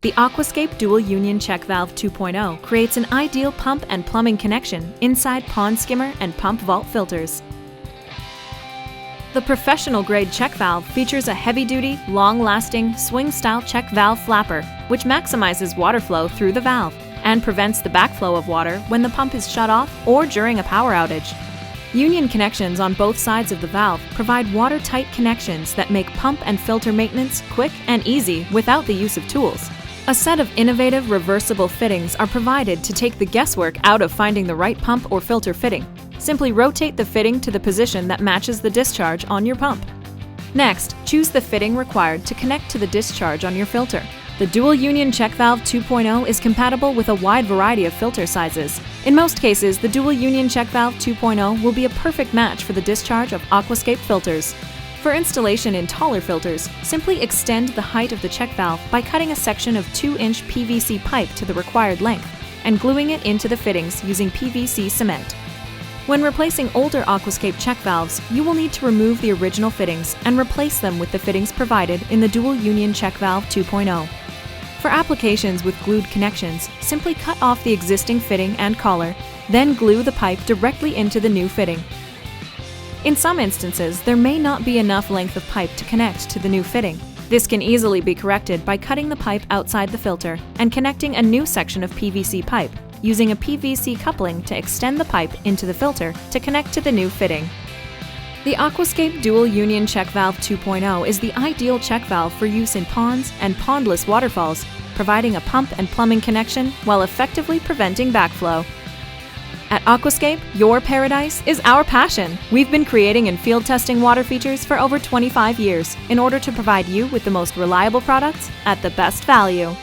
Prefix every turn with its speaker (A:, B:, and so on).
A: The Aquascape Dual Union Check Valve 2.0 creates an ideal pump and plumbing connection inside pond skimmer and pump vault filters. The professional-grade check valve features a heavy-duty, long-lasting, swing-style check valve flapper, which maximizes water flow through the valve and prevents the backflow of water when the pump is shut off or during a power outage. Union connections on both sides of the valve provide watertight connections that make pump and filter maintenance quick and easy without the use of tools. A set of innovative reversible fittings are provided to take the guesswork out of finding the right pump or filter fitting. Simply rotate the fitting to the position that matches the discharge on your pump. Next, choose the fitting required to connect to the discharge on your filter. The Dual Union Check Valve 2.0 is compatible with a wide variety of filter sizes. In most cases, the Dual Union Check Valve 2.0 will be a perfect match for the discharge of Aquascape filters. For installation in taller filters, simply extend the height of the check valve by cutting a section of 2-inch PVC pipe to the required length and gluing it into the fittings using PVC cement. When replacing older Aquascape check valves, you will need to remove the original fittings and replace them with the fittings provided in the Dual Union Check Valve 2.0. For applications with glued connections, simply cut off the existing fitting and collar, then glue the pipe directly into the new fitting. In some instances, there may not be enough length of pipe to connect to the new fitting. This can easily be corrected by cutting the pipe outside the filter and connecting a new section of PVC pipe, using a PVC coupling to extend the pipe into the filter to connect to the new fitting. The Aquascape Dual Union Check Valve 2.0 is the ideal check valve for use in ponds and pondless waterfalls, providing a pump and plumbing connection while effectively preventing backflow. At Aquascape, your paradise is our passion. We've been creating and field testing water features for over 25 years in order to provide you with the most reliable products at the best value.